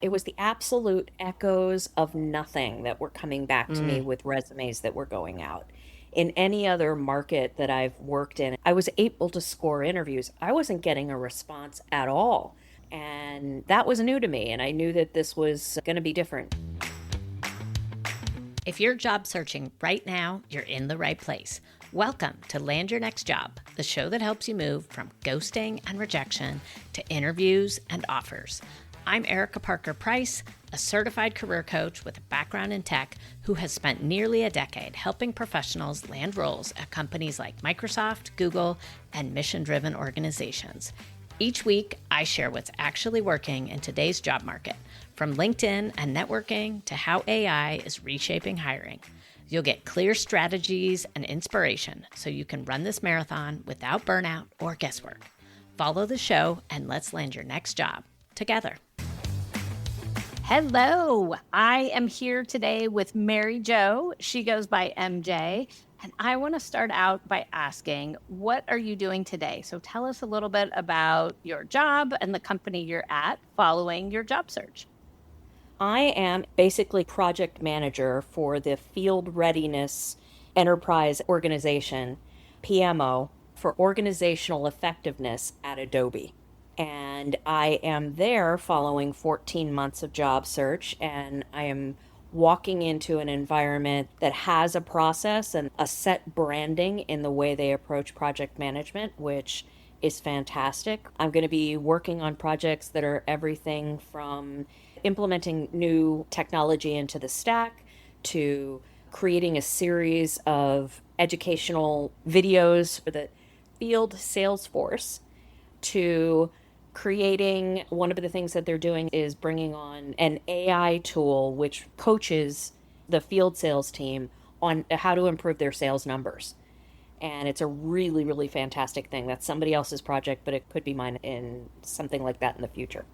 It was the absolute echoes of nothing that were coming back to me Mm. with resumes that were going out. In any other market that I've worked in, I was able to score interviews. I wasn't getting a response at all. And that was new to me. And I knew that this was going to be different. If you're job searching right now, you're in the right place. Welcome to Land Your Next Job, the show that helps you move from ghosting and rejection to interviews and offers. I'm Erica Parker Price, a certified career coach with a background in tech who has spent nearly a decade helping professionals land roles at companies like Microsoft, Google, and mission-driven organizations. Each week, I share what's actually working in today's job market, from LinkedIn and networking to how AI is reshaping hiring. You'll get clear strategies and inspiration so you can run this marathon without burnout or guesswork. Follow the show and let's land your next job together. Hello, I am here today with Mary Jo. She goes by MJ. And I want to start out by asking, what are you doing today? So tell us a little bit about your job and the company you're at following your job search. I am basically project manager for the Field Readiness Enterprise Organization, PMO, for organizational effectiveness at Adobe. And I am there following 14 months of job search, and I am walking into an environment that has a process and a set branding in the way they approach project management, which is fantastic. I'm going to be working on projects that are everything from implementing new technology into the stack to creating a series of educational videos for the field sales force to creating one of the things that they're doing is bringing on an AI tool which coaches the field sales team on how to improve their sales numbers. And it's a really, really fantastic thing. That's somebody else's project, but it could be mine in something like that in the future.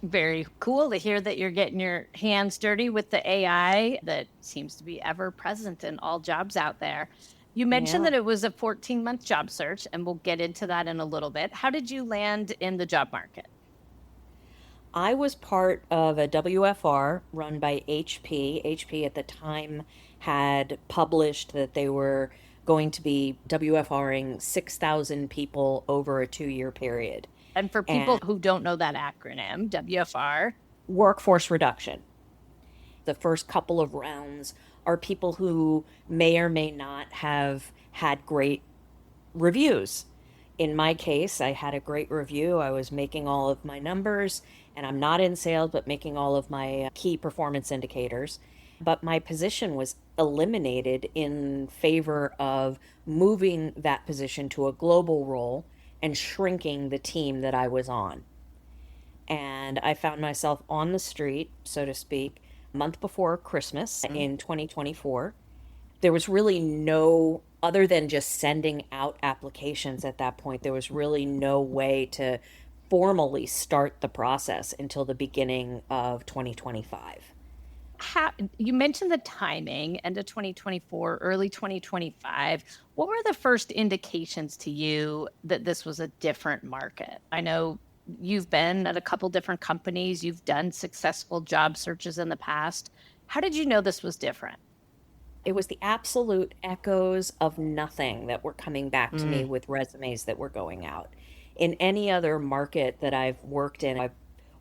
Very cool to hear that you're getting your hands dirty with the AI that seems to be ever present in all jobs out there. You mentioned Yeah. that it was a 14-month job search, and we'll get into that in a little bit. How did you land in the job market? I was part of a WFR run by HP. HP at the time had published that they were going to be WFRing 6,000 people over a 2 year period. And for people And who don't know that acronym, WFR. workforce reduction. The first couple of rounds are people who may or may not have had great reviews. In my case, I had a great review. I was making all of my numbers, and I'm not in sales, but making all of my key performance indicators. But my position was eliminated in favor of moving that position to a global role and shrinking the team that I was on. And I found myself on the street, so to speak, a month before Christmas in 2024. There was really no, other than just sending out applications at that point, there was really no way to formally start the process until the beginning of 2025. How, you mentioned the timing, end of 2024, early 2025. What were the first indications to you that this was a different market? I know you've been at a couple different companies, you've done successful job searches in the past. How did you know this was different? It was the absolute echoes of nothing that were coming back to me Mm. with resumes that were going out. In any other market that I've worked in, I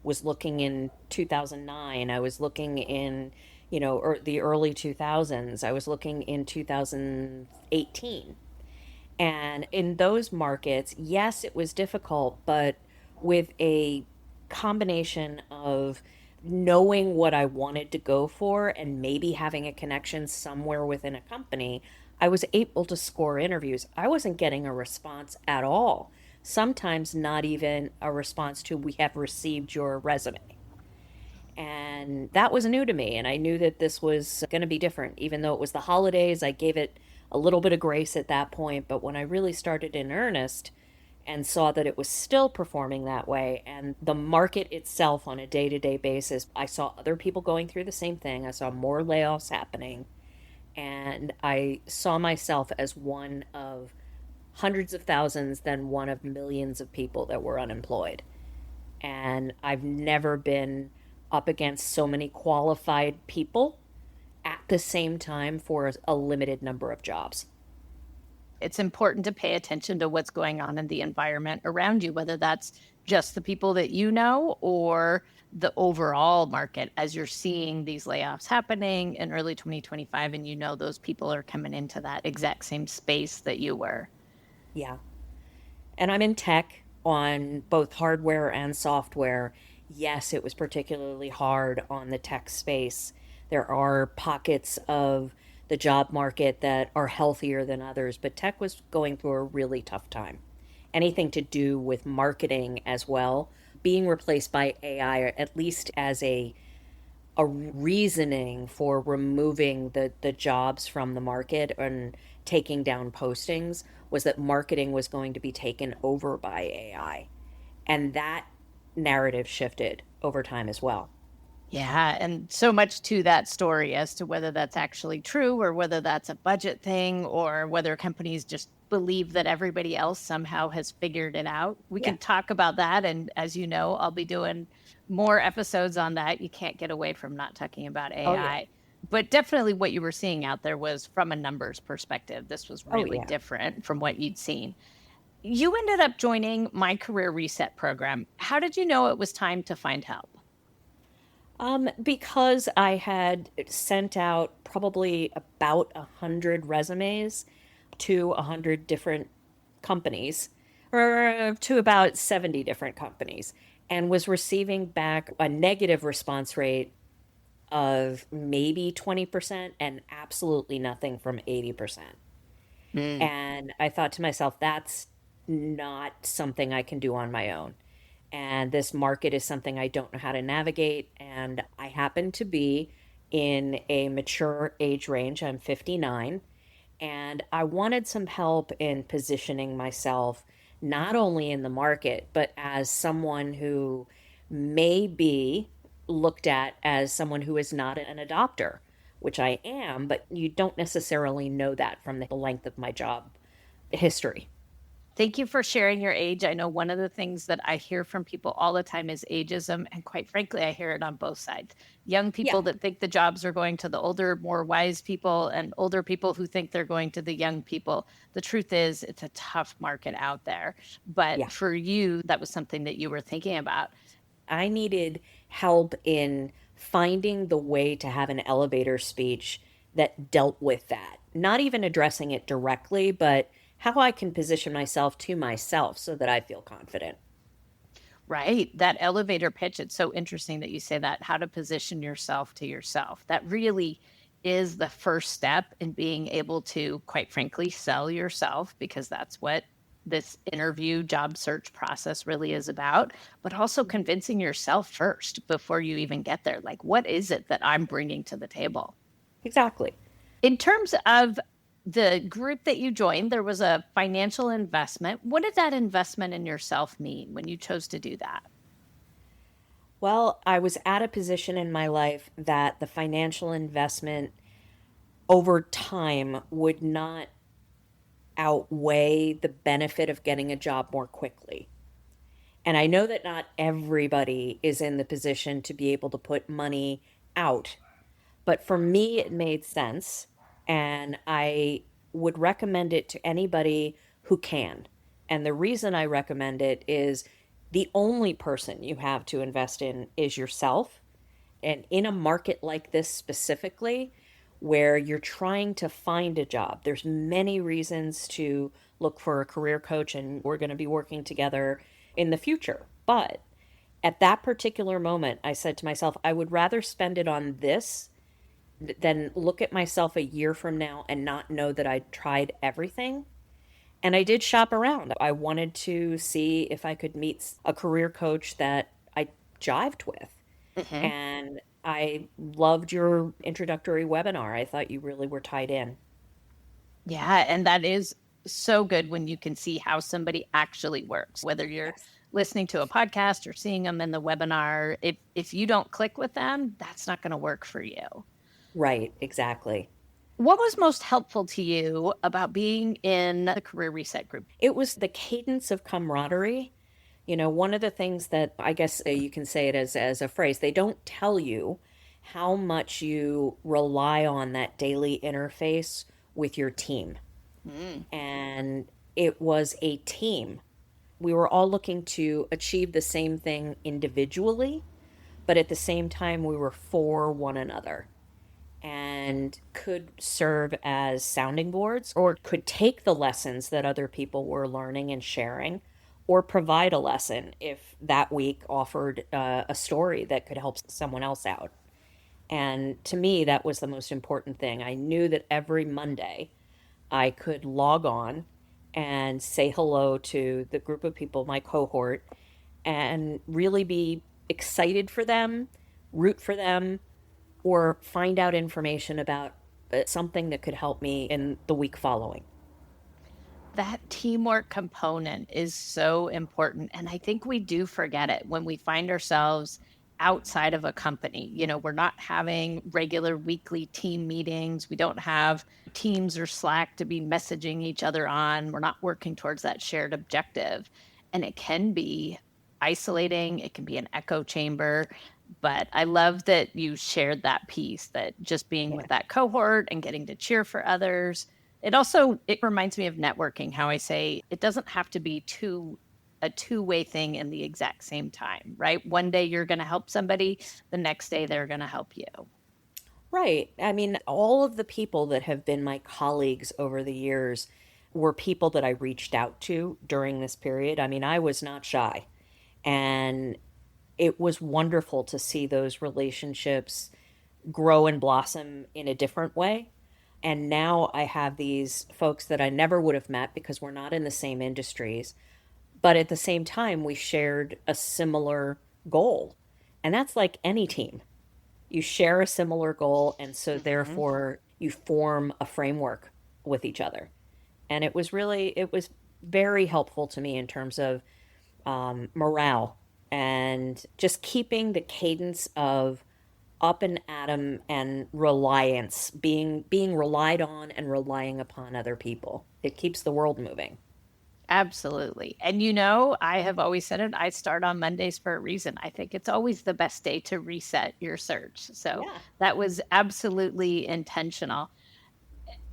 was looking in 2009, I was looking in, the early 2000s, I was looking in 2018. And in those markets, yes, it was difficult, but with a combination of knowing what I wanted to go for and maybe having a connection somewhere within a company, I was able to score interviews. I wasn't getting a response at all. Sometimes not even a response to, "We have received your resume." And that was new to me. And I knew that this was going to be different. Even though it was the holidays, I gave it a little bit of grace at that point. But when I really started in earnest and saw that it was still performing that way, and the market itself on a day to day basis, I saw other people going through the same thing. I saw more layoffs happening. And I saw myself as one of hundreds of thousands, then one of millions of people that were unemployed. And I've never been up against so many qualified people at the same time for a limited number of jobs. It's important to pay attention to what's going on in the environment around you, whether that's just the people that you know or the overall market as you're seeing these layoffs happening in early 2025 and you know those people are coming into that exact same space that you were. Yeah. And I'm in tech on both hardware and software. Yes, it was particularly hard on the tech space. There are pockets of the job market that are healthier than others, but tech was going through a really tough time. Anything to do with marketing as well, being replaced by AI, or at least as a reasoning for removing the jobs from the market and taking down postings, was that marketing was going to be taken over by AI. And that narrative shifted over time as well. Yeah, and so much to that story as to whether that's actually true or whether that's a budget thing or whether companies just believe that everybody else somehow has figured it out. We Yeah. can talk about that. And as you know, I'll be doing more episodes on that. You can't get away from not talking about Oh, yeah. AI. But definitely what you were seeing out there was from a numbers perspective. This was Oh, really yeah. different from what you'd seen. You ended up joining my career reset program. How did you know it was time to find help? Because I had sent out probably about 100 resumes to 100 different companies, or to about 70 different companies, and was receiving back a negative response rate of maybe 20% and absolutely nothing from 80%. Mm. And I thought to myself, that's not something I can do on my own. And this market is something I don't know how to navigate. And I happen to be in a mature age range. I'm 59. And I wanted some help in positioning myself not only in the market, but as someone who may be looked at as someone who is not an adopter, which I am, but you don't necessarily know that from the length of my job history. Thank you for sharing your age. I know one of the things that I hear from people all the time is ageism. And quite frankly, I hear it on both sides. Young Yeah, people that think the jobs are going to the older, more wise people, and older people who think they're going to the young people. The truth is, it's a tough market out there. But yeah. for you, that was something that you were thinking about. I needed help in finding the way to have an elevator speech that dealt with that. Not even addressing it directly, but how I can position myself to myself so that I feel confident. Right. That elevator pitch, it's so interesting that you say that, how to position yourself to yourself. That really is the first step in being able to, quite frankly, sell yourself, because that's what this interview job search process really is about, but also convincing yourself first before you even get there. Like, what is it that I'm bringing to the table? Exactly. In terms of the group that you joined, there was a financial investment. What did that investment in yourself mean when you chose to do that? Well, I was at a position in my life that the financial investment over time would not outweigh the benefit of getting a job more quickly. And I know that not everybody is in the position to be able to put money out, but for me, it made sense. And I would recommend it to anybody who can. And the reason I recommend it is the only person you have to invest in is yourself. And in a market like this specifically, where you're trying to find a job, there's many reasons to look for a career coach, and we're going to be working together in the future. But at that particular moment, I said to myself, I would rather spend it on this than look at myself a year from now and not know that I tried everything. And I did shop around. I wanted to see if I could meet a career coach that I jived with. Mhm. And I loved your introductory webinar. I thought you really were tied in. Yeah, and that is so good when you can see how somebody actually works, whether you're Yes. listening to a podcast or seeing them in the webinar. If you don't click with them, that's not going to work for you. Right, exactly. What was most helpful to you about being in the career reset group? It was the cadence of camaraderie. One of the things that I guess you can say it as a phrase, they don't tell you how much you rely on that daily interface with your team. Mm. And it was a team. We were all looking to achieve the same thing individually, but at the same time, we were for one another and could serve as sounding boards or could take the lessons that other people were learning and sharing or provide a lesson if that week offered a story that could help someone else out. And to me, that was the most important thing. I knew that every Monday I could log on and say hello to the group of people, my cohort, and really be excited for them, root for them, or find out information about something that could help me in the week following. That teamwork component is so important. And I think we do forget it when we find ourselves outside of a company. We're not having regular weekly team meetings. We don't have Teams or Slack to be messaging each other on. We're not working towards that shared objective. And it can be isolating, it can be an echo chamber. But I love that you shared that piece, that just being Yeah. with that cohort and getting to cheer for others. It reminds me of networking, how I say it doesn't have to be a two-way thing in the exact same time, right? One day you're going to help somebody, the next day they're going to help you. Right. I mean, all of the people that have been my colleagues over the years were people that I reached out to during this period. I mean, I was not shy. And it was wonderful to see those relationships grow and blossom in a different way. And now I have these folks that I never would have met because we're not in the same industries. But at the same time, we shared a similar goal. And that's like any team. You share a similar goal. And so Hmm. therefore, you form a framework with each other. And it was very helpful to me in terms of morale and just keeping the cadence of up and atom and reliance, being relied on and relying upon other people. It keeps the world moving. Absolutely. And I have always said it, I start on Mondays for a reason. I think it's always the best day to reset your search. So Yeah. that was absolutely intentional.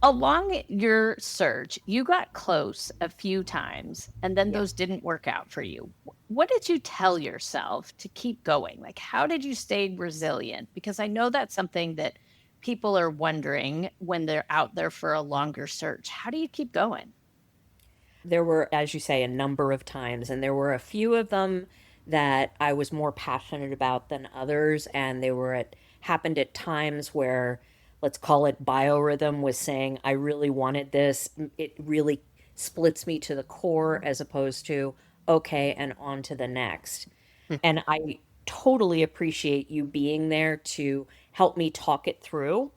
Along your search, you got close a few times and then Yeah. those didn't work out for you. What did you tell yourself to keep going? Like, how did you stay resilient? Because I know that's something that people are wondering when they're out there for a longer search. How do you keep going? There were, as you say, a number of times, and there were a few of them that I was more passionate about than others, and they were at happened at times where, let's call it biorhythm, was saying, I really wanted this. It really splits me to the core as opposed to, okay, and on to the next. And I totally appreciate you being there to help me talk it through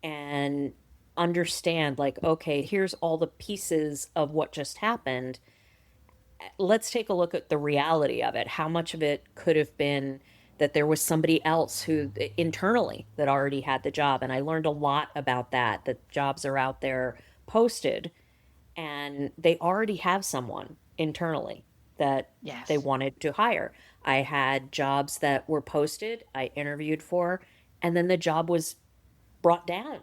and understand, like, okay, here's all the pieces of what just happened. Let's take a look at the reality of it. How much of it could have been that there was somebody else who internally that already had the job? And I learned a lot about that, that jobs are out there posted and they already have someone internally that they Yes. wanted to hire. I had jobs that were posted, I interviewed for, and then the job was brought down.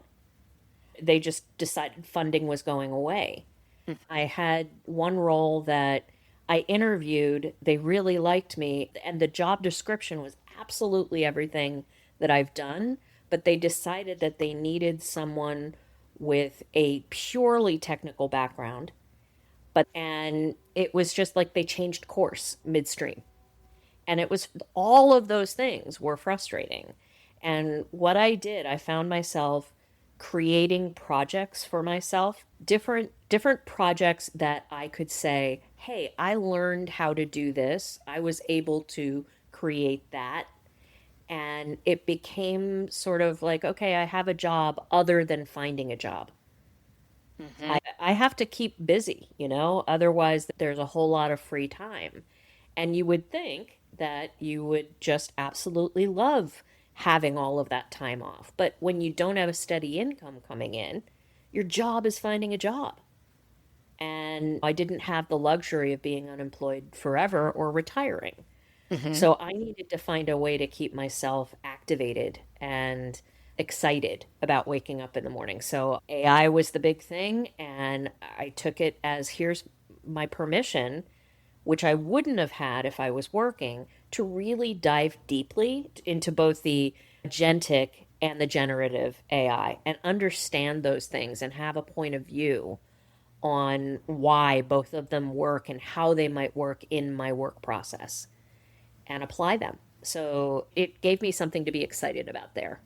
They just decided funding was going away. I had one role that I interviewed, they really liked me, and the job description was absolutely everything that I've done, but they decided that they needed someone with a purely technical background. And it was just like they changed course midstream. And it was all of those things were frustrating. And what I did, I found myself creating projects for myself, different projects that I could say, "Hey, I learned how to do this. I was able to create that." And it became sort of like, okay, I have a job other than finding a job. Hmm. I have to keep busy, otherwise there's a whole lot of free time. And you would think that you would just absolutely love having all of that time off. But when you don't have a steady income coming in, your job is finding a job. and I didn't have the luxury of being unemployed forever or retiring. Hmm. So I needed to find a way to keep myself activated and excited about waking up in the morning. So AI was the big thing, and I took it as here's my permission, which I wouldn't have had if I was working, to really dive deeply into both the agentic and the generative AI and understand those things and have a point of view on why both of them work and how they might work in my work process and apply them. So it gave me something to be excited about there.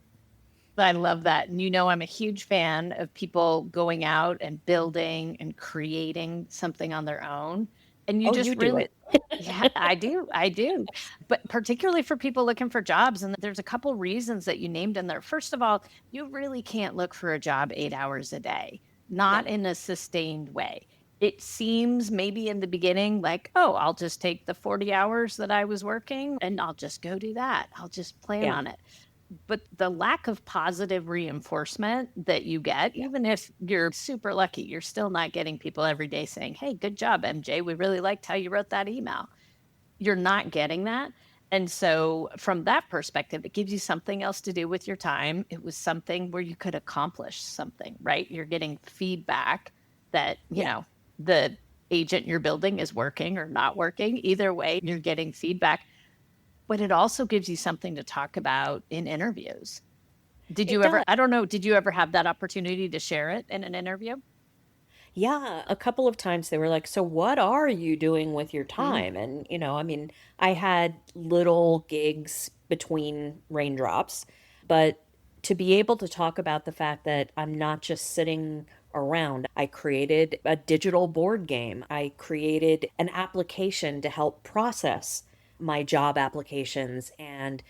I love that. And I'm a huge fan of people going out and building and creating something on their own. And you Oh, just you do really, it. yeah, I do. I do. But particularly for people looking for jobs. And there's a couple reasons that you named in there. First of all, you really can't look for a job 8 hours a day, not No. in a sustained way. It seems maybe in the beginning like, oh, I'll just take the 40 hours that I was working and I'll just go do that. I'll just plan Yeah. on it. But the lack of positive reinforcement that you get, Yeah. even if you're super lucky, you're still not getting people every day saying, "Hey, good job, MJ. We really liked how you wrote that email." You're not getting that. And so, from that perspective, it gives you something else to do with your time. It was something where you could accomplish something, right? You're getting feedback that, Yeah. the agent you're building is working or not working. Either way, you're getting feedback, but it also gives you something to talk about in interviews. Did It you ever, does. I don't know, did you ever have that opportunity to share it in an interview? Yeah, a couple of times they were like, "So what are you doing with your Mm, time?" And, I mean, I had little gigs between raindrops, but to be able to talk about the fact that I'm not just sitting around, I created a digital board game. I created an application to help process my job applications and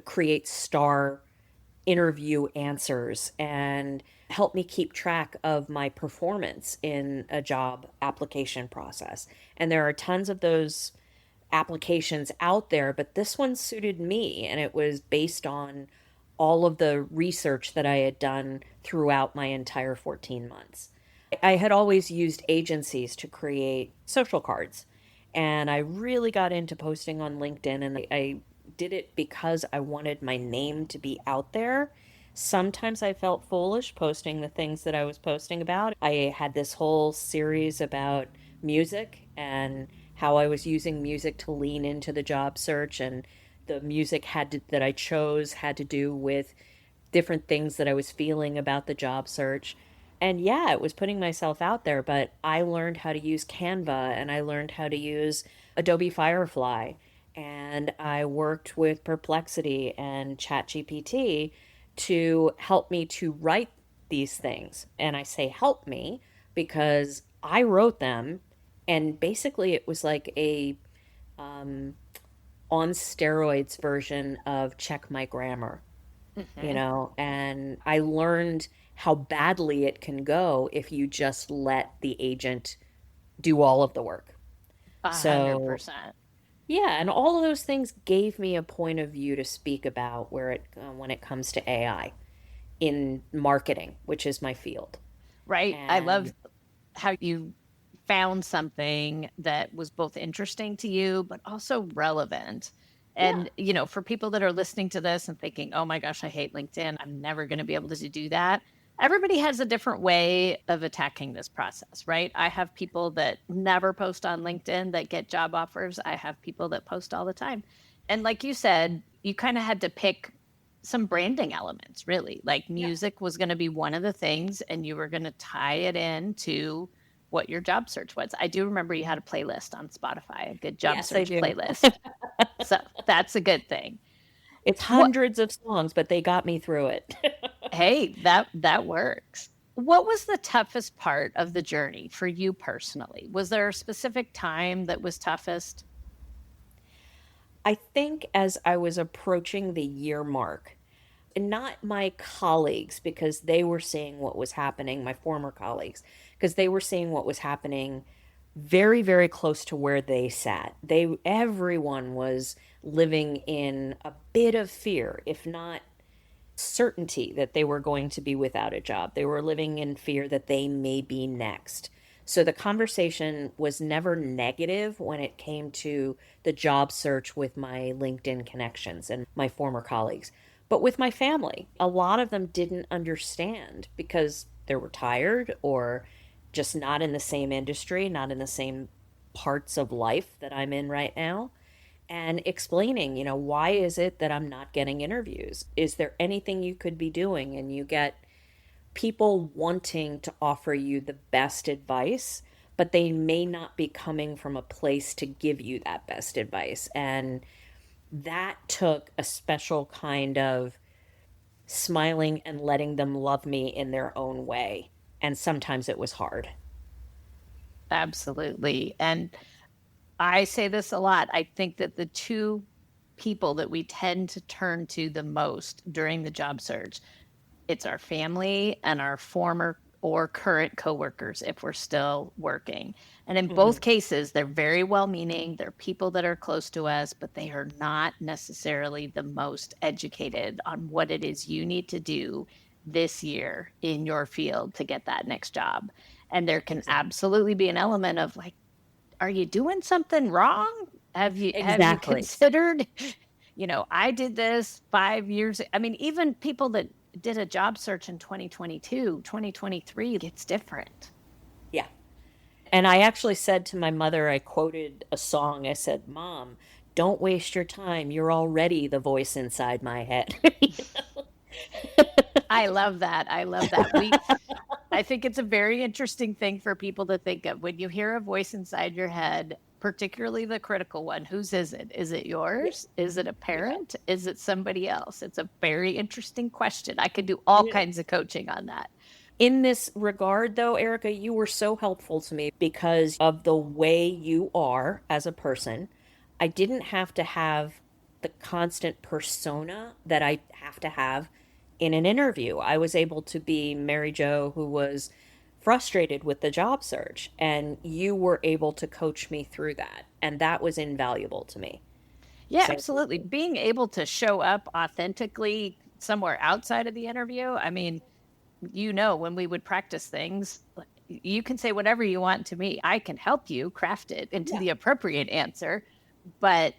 create star interview answers and help me keep track of my performance in a job application process. And there are tons of those applications out there, but this one suited me, and it was based on all of the research that I had done throughout my entire 14 months. I had always used agencies to create social cards, and I really got into posting on LinkedIn, and I did it because I wanted my name to be out there. Sometimes I felt foolish posting the things that I was posting about. I had this whole series about music and how I was using music to lean into the job search, and the music that I chose had to do with different things that I was feeling about the job search. And yeah, it was putting myself out there, but I learned how to use Canva and I learned how to use Adobe Firefly. And I worked with Perplexity and ChatGPT to help me to write these things. And I say help me because I wrote them. And basically, it was like a on steroids version of Check My Grammar, hmm and I learned how badly it can go if you just let the agent do all of the work. a hundred So, percent. yeah, and all of those things gave me a point of view to speak about when it comes to AI in marketing, which is my field. Right. I love And how you found something that was both interesting to you, but also relevant. yeah, And, for people that are listening to this and thinking, oh my gosh, I hate LinkedIn, I'm never going to be able to do that. Everybody has a different way of attacking this process, right? I have people that never post on LinkedIn that get job offers. I have people that post all the time. And like you said, you kind of had to pick some branding elements, really. Like yeah, music was going to be one of the things, and you were going to tie it into what your job search was. I do remember you had a playlist on Spotify, a good job yes, I search do. playlist. So that's a good thing. It's What hundreds of songs, but they got me through it. Hey, that works. What was the toughest part of the journey for you personally? Was there a specific time that was toughest? I think as I was approaching the year mark, and not my colleagues because they were seeing what was happening, my former colleagues, because they were seeing what was happening very, very close to where they sat. Everyone was living in a bit of fear, if not certainty that they were going to be without a job. They were living in fear that they may be next. So the conversation was never negative when it came to the job search with my LinkedIn connections and my former colleagues. But with my family, a lot of them didn't understand because they're retired or just not in the same industry, not in the same parts of life that I'm in right now. And explaining, why is it that I'm not getting interviews? Is there anything you could be doing? And you get people wanting to offer you the best advice, but they may not be coming from a place to give you that best advice. And that took a special kind of smiling and letting them love me in their own way. And sometimes it was hard. Absolutely. And I say this a lot. I think that the two people that we tend to turn to the most during the job search, it's our family and our former or current coworkers if we're still working. And in both Mhm. cases, they're very well meaning. They're people that are close to us, but they are not necessarily the most educated on what it is you need to do this year in your field to get that next job. And there can Exactly. absolutely be an element of like, are you doing something wrong? Have you Exactly. considered, I did this 5 years. I mean, even people that did a job search in 2022, 2023, it's different. Yeah. And I actually said to my mother, I quoted a song. I said, Mom, don't waste your time. You're already the voice inside my head. I love that. I love that. I think it's a very interesting thing for people to think of when you hear a voice inside your head, particularly the critical one. Whose is it? Is it Yeah. yours? Is it a Yeah. parent? Is it somebody else? It's a very interesting question. I could do all Yeah. kinds of coaching on that. In this regard, though, Erica, you were so helpful to me because of the way you are as a person. I didn't have to have the constant persona that I have to have in an interview. I was able to be Mary Jo, who was frustrated with the job search, and you were able to coach me through that. And that was invaluable to me. Yeah, So, absolutely. Being able to show up authentically somewhere outside of the interview. I mean, when we would practice things, like, you can say whatever you want to me. I can help you craft it into yeah. the appropriate answer, but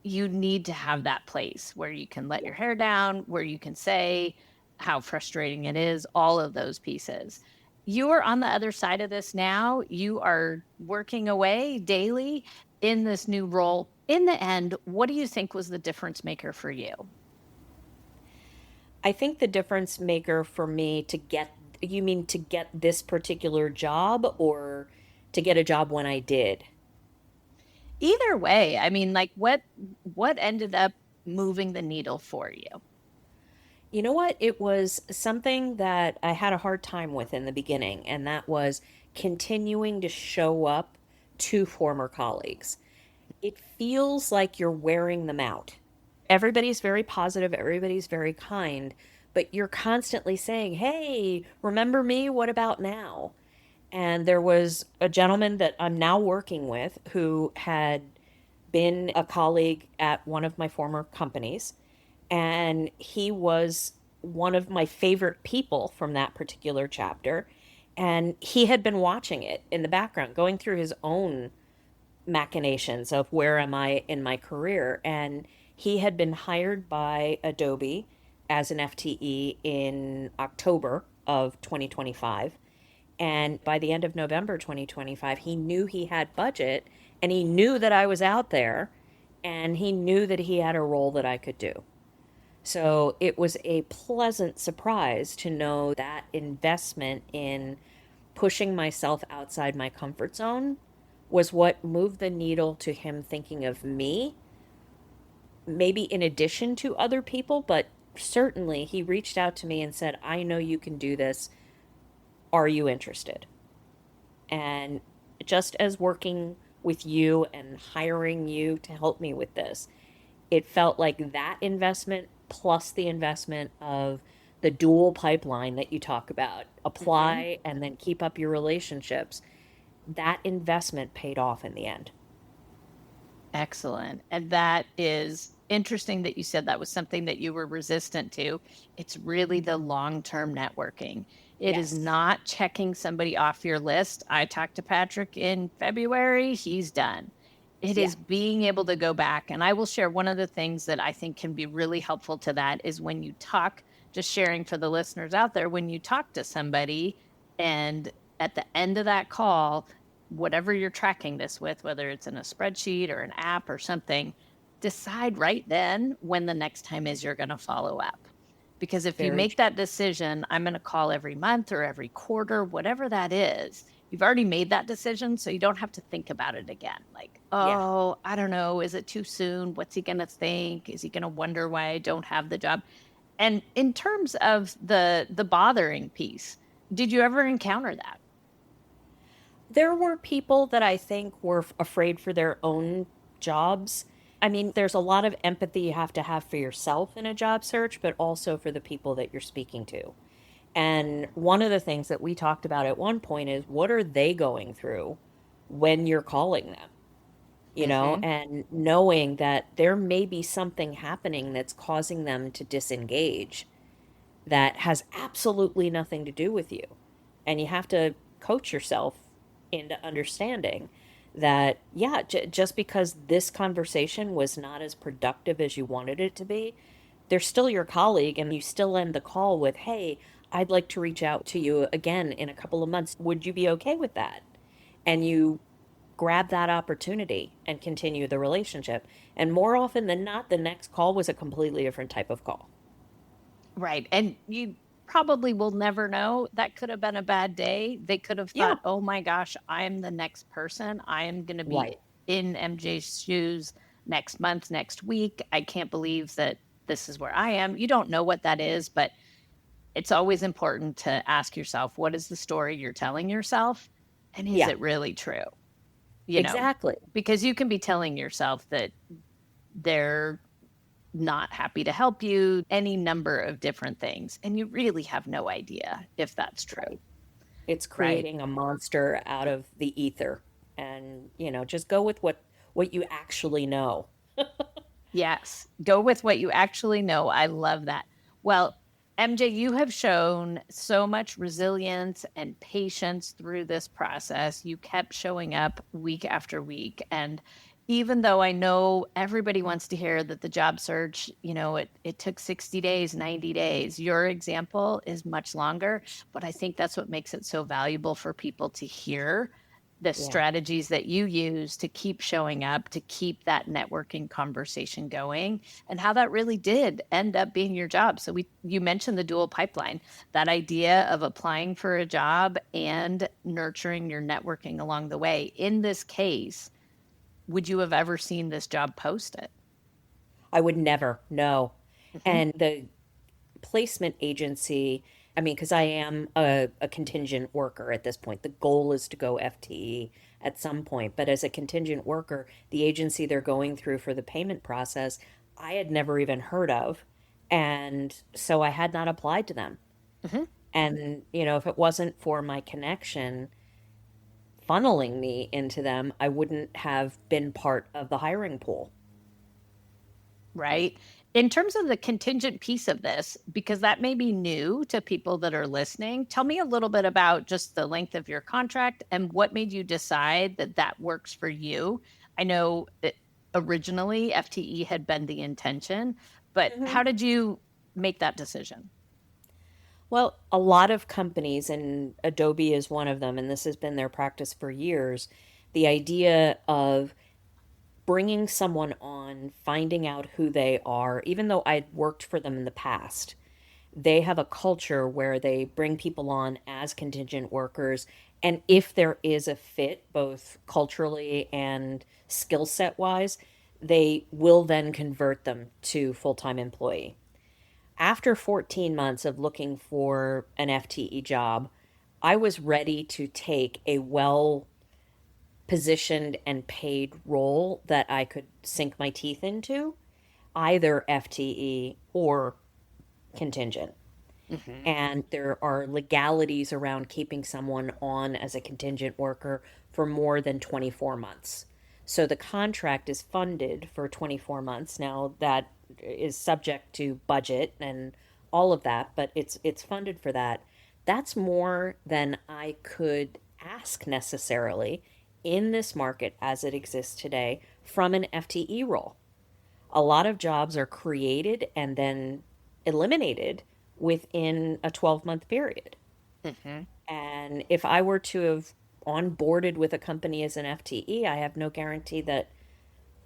you need to have that place where you can let Yeah. your hair down, where you can say how frustrating it is, all of those pieces. You are on the other side of this now. You are working away daily in this new role. In the end, what do you think was the difference maker for you? I think the difference maker for me to get, you mean to get this particular job or to get a job when I did? Either way, I mean, like what ended up moving the needle for you? You know what? It was something that I had a hard time with in the beginning, and that was continuing to show up to former colleagues. It feels like you're wearing them out. Everybody's very positive, everybody's very kind, but you're constantly saying, "Hey, remember me? What about now?" And there was a gentleman that I'm now working with who had been a colleague at one of my former companies, and he was one of my favorite people from that particular chapter. And he had been watching it in the background, going through his own machinations of where am I in my career. And he had been hired by Adobe as an FTE in October of 2025. And by the end of November 2025, he knew he had budget and he knew that I was out there and he knew that he had a role that I could do. So it was a pleasant surprise to know that investment in pushing myself outside my comfort zone was what moved the needle to him thinking of me, maybe in addition to other people, but certainly he reached out to me and said, I know you can do this. Are you interested? And just as working with you and hiring you to help me with this, it felt like that investment plus the investment of the dual pipeline that you talk about, Mhm. apply and then keep up your relationships, that investment paid off in the end. Excellent. And that is interesting that you said that was something that you were resistant to. It's really the long-term networking. It is Yes. not checking somebody off your list. I talked to Patrick in February, he's done. It Yeah. is being able to go back. And I will share one of the things that I think can be really helpful to that is when you talk, just sharing for the listeners out there, when you talk to somebody and at the end of that call, whatever you're tracking this with, whether it's in a spreadsheet or an app or something, decide right then when the next time is you're going to follow up. Because if you Very make true. that decision, I'm going to call every month or every quarter, whatever that is, you've already made that decision. So you don't have to think about it again. Like, Yeah. oh, I don't know. Is it too soon? What's he going to think? Is he going to wonder why I don't have the job? And in terms of the bothering piece, did you ever encounter that? There were people that I think were afraid for their own jobs. I mean, there's a lot of empathy you have to have for yourself in a job search, but also for the people that you're speaking to. And one of the things that we talked about at one point is what are they going through when you're calling them? Mm-hmm. And knowing that there may be something happening that's causing them to disengage that has absolutely nothing to do with you. And you have to coach yourself into understanding that, yeah, just because this conversation was not as productive as you wanted it to be, they're still your colleague and you still end the call with, hey, I'd like to reach out to you again in a couple of months. Would you be okay with that? And you grab that opportunity and continue the relationship. And more often than not, the next call was a completely different type of call. Right. And you probably will never know. That could have been a bad day. They could have Yeah. thought, oh my gosh, I'm the next person. I am going to be Right. in MJ's shoes next month, next week. I can't believe that this is where I am. You don't know what that is, but it's always important to ask yourself, what is the story you're telling yourself? And is Yeah. it really true? You know, Exactly. because you can be telling yourself that they're not happy to help you, any number of different things. And you really have no idea if that's true, Right. It's right? creating a monster out of the ether. And, just go with what you actually know. Yes. Go with what you actually know. I love that. Well, MJ, you have shown so much resilience and patience through this process. You kept showing up week after week. And even though I know everybody wants to hear that the job search, it took 60 days, 90 days, your example is much longer. But I think that's what makes it so valuable for people to hear the Yeah. strategies that you use to keep showing up, to keep that networking conversation going, and how that really did end up being your job. So you mentioned the dual pipeline, that idea of applying for a job and nurturing your networking along the way. In this case, would you have ever seen this job posted? I would never know. Mm-hmm. And the placement agency, I mean, because I am a contingent worker at this point. The goal is to go FTE at some point. But as a contingent worker, the agency they're going through for the payment process, I had never even heard of. And so I had not applied to them. Mm-hmm. And, if it wasn't for my connection funneling me into them, I wouldn't have been part of the hiring pool. Right? In terms of the contingent piece of this, because that may be new to people that are listening, tell me a little bit about just the length of your contract and what made you decide that that works for you. I know that originally FTE had been the intention, but Mhm. how did you make that decision? Well, a lot of companies, and Adobe is one of them, and this has been their practice for years, the idea of bringing someone on, finding out who they are, even though I'd worked for them in the past, they have a culture where they bring people on as contingent workers. And if there is a fit, both culturally and skill set wise, they will then convert them to full time employee. After 14 months of looking for an FTE job, I was ready to take a well positioned and paid role that I could sink my teeth into, either FTE or contingent. Mm-hmm. And there are legalities around keeping someone on as a contingent worker for more than 24 months. So the contract is funded for 24 months. Now that is subject to budget and all of that, but it's funded for that. That's more than I could ask necessarily in this market as it exists today from an FTE role. A lot of jobs are created and then eliminated within a 12-month period. Hmm. And if I were to have onboarded with a company as an FTE, I have no guarantee that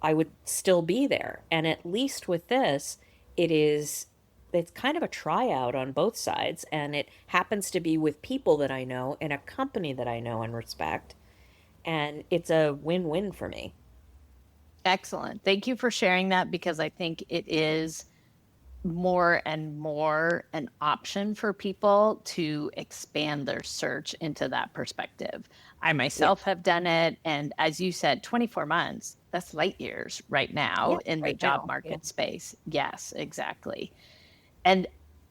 I would still be there. And at least with this, it is it's kind of a tryout on both sides, and it happens to be with people that I know in a company that I know and respect, and it's a win-win for me. Excellent. Thank you for sharing that, because I think it is more and more an option for people to expand their search into that perspective. I Yeah, myself have done it. And as you said, 24 months, that's light years right now yeah, in the right job now. Yeah. market space. Yes, exactly. And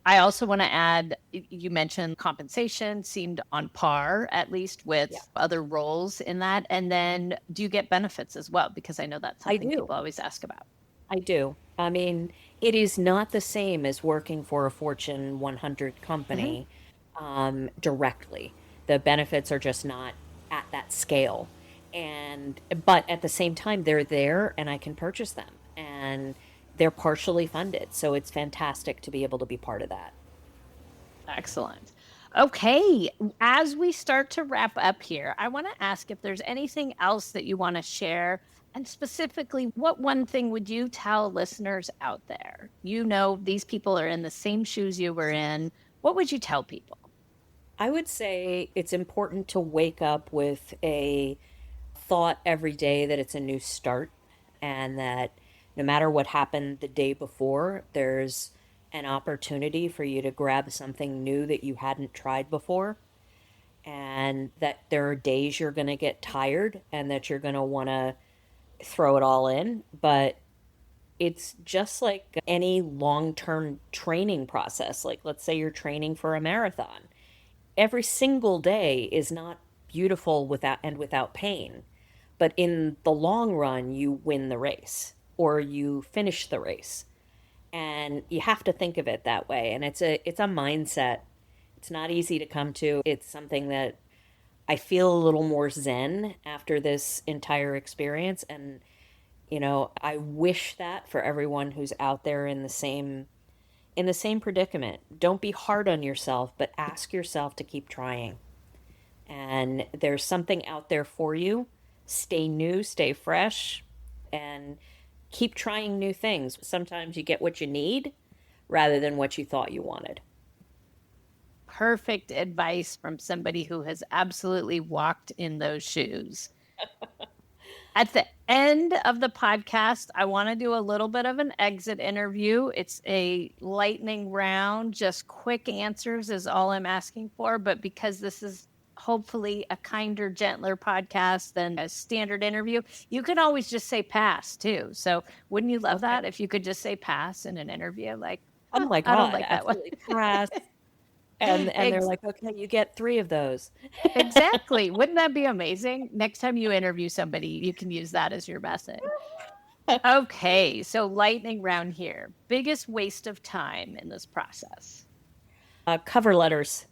I also want to add, you mentioned compensation seemed on par, at least Yeah. with other roles in that. And then do you get benefits as well? Because I know that's I something do. people always ask about. I do. I mean, it is not the same as working for a Fortune 100 Hmm. company directly. The benefits are just not at that scale. And, but at the same time, they're there and I can purchase them and they're partially funded. So it's fantastic to be able to be part of that. Excellent. Okay, as we start to wrap up here, I want to ask if there's anything else that you want to share. And specifically, what one thing would you tell listeners out there? You know, these people are in the same shoes you were in. What would you tell people? I would say it's important to wake up with a thought every day that it's a new start and that no matter what happened the day before, there's an opportunity for you to grab something new that you hadn't tried before. And that there are days you're going to get tired and that you're going to want to throw it all in. But it's just like any long term training process. Like, let's say you're training for a marathon. Every single day is not beautiful without pain, but in the long run you win the race or you finish the race, and you have to think of it that way. And it's a mindset. It's not easy to come to. It's something that I feel a little more zen after this entire experience. And I wish that for everyone who's out there in the same predicament. Don't be hard on yourself, but ask yourself to keep trying. And there's something out there for you. Stay new, stay fresh, and keep trying new things. Sometimes you get what you need rather than what you thought you wanted. Perfect advice from somebody who has absolutely walked in those shoes. At the end of the podcast, I want to do a little bit of an exit interview. It's a lightning round, just quick answers is all I'm asking for. But because this is hopefully a kinder, gentler podcast than a standard interview, you can always just say pass too. So wouldn't you love Okay. that if you could just say pass in an interview? Like, Oh my I don't God, like that one. absolutely pass. And they're Ex- like, okay, you get three of those. exactly. Wouldn't that be amazing? Next time you interview somebody, you can use that as your message. Okay, so lightning round here. Biggest waste of time in this process. Cover letters.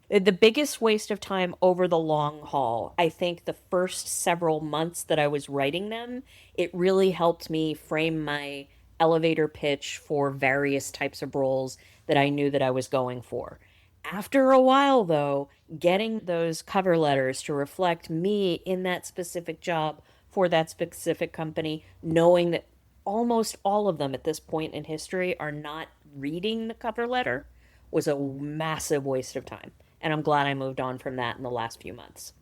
The biggest waste of time over the long haul. I think the first several months that I was writing them, it really helped me frame my elevator pitch for various types of roles that I knew that I was going for. After a while, though, getting those cover letters to reflect me in that specific job for that specific company, knowing that almost all of them at this point in history are not reading the cover letter, was a massive waste of time. And I'm glad I moved on from that in the last few months.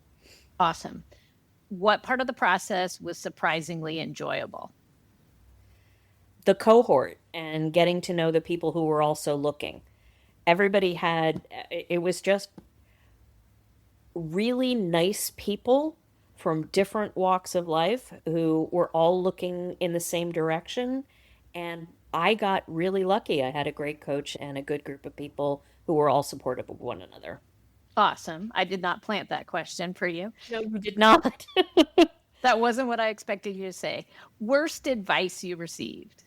Awesome. What part of the process was surprisingly enjoyable? The cohort and getting to know the people who were also looking. Everybody had, it was just really nice people from different walks of life who were all looking in the same direction. And I got really lucky. I had a great coach and a good group of people who were all supportive of one another. Awesome. I did not plant that question for you. No, you did not. That wasn't what I expected you to say. Worst advice you received?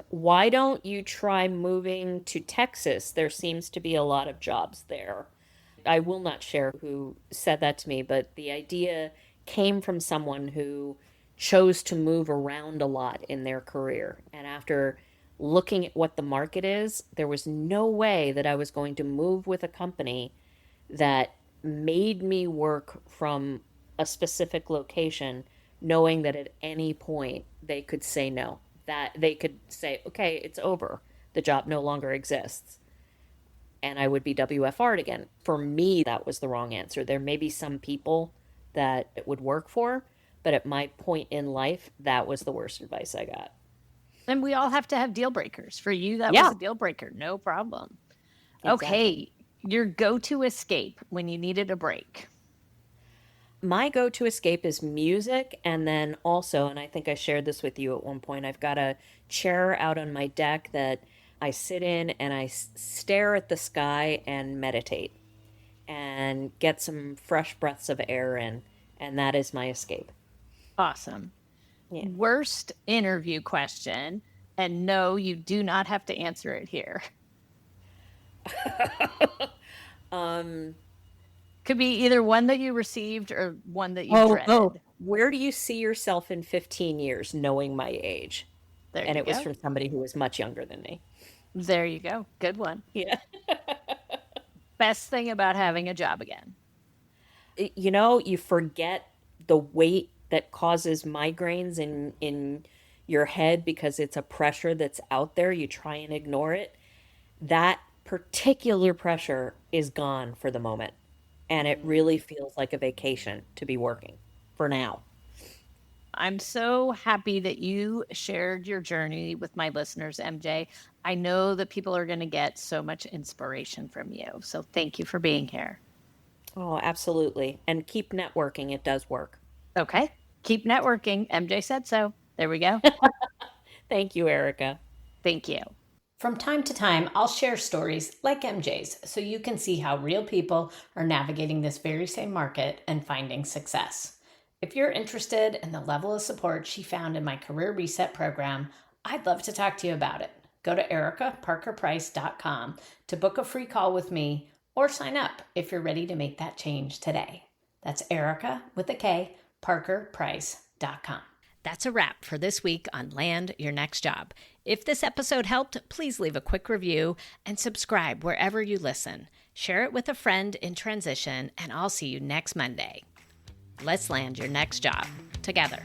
Why don't you try moving to Texas? There seems to be a lot of jobs there. I will not share who said that to me, but the idea came from someone who chose to move around a lot in their career. And after looking at what the market is, there was no way that I was going to move with a company that made me work from a specific location, knowing that at any point they could say no, that they could say, okay, it's over. The job no longer exists. And I would be WFR'd again. For me, that was the wrong answer. There may be some people that it would work for, but at my point in life, that was the worst advice I got. And we all have to have deal breakers. For you, that Yeah, was a deal breaker. No problem. exactly. Okay. Your go-to escape when you needed a break. My go-to escape is music, and then also, and I think I shared this with you at one point, I've got a chair out on my deck that I sit in and I stare at the sky and meditate and get some fresh breaths of air in, and that is my escape. Awesome. Yeah. Worst interview question. And no, you do not have to answer it here. Um, Could be either one that you received or one that you oh, dreaded. where do you see yourself in 15 years, knowing my age? There And you it was go. from somebody who was much younger than me. There you go. Good one. Yeah. Best thing about having a job again. You forget the weight that causes migraines in your head because it's a pressure that's out there. You try and ignore it. That particular pressure is gone for the moment. And it really feels like a vacation to be working for now. I'm so happy that you shared your journey with my listeners, MJ. I know that people are going to get so much inspiration from you. So thank you for being here. Oh, absolutely. And keep networking. It does work. Okay. Keep networking. MJ said so. There we go. Thank you, Erica. Thank you. From time to time, I'll share stories like MJ's so you can see how real people are navigating this very same market and finding success. If you're interested in the level of support she found in my Career Reset program, I'd love to talk to you about it. Go to ericaparkerprice.com to book a free call with me or sign up if you're ready to make that change today. That's Erica with a K, parkerprice.com. That's a wrap for this week on Land Your Next Job. If this episode helped, please leave a quick review and subscribe wherever you listen. Share it with a friend in transition, and I'll see you next Monday. Let's land your next job together.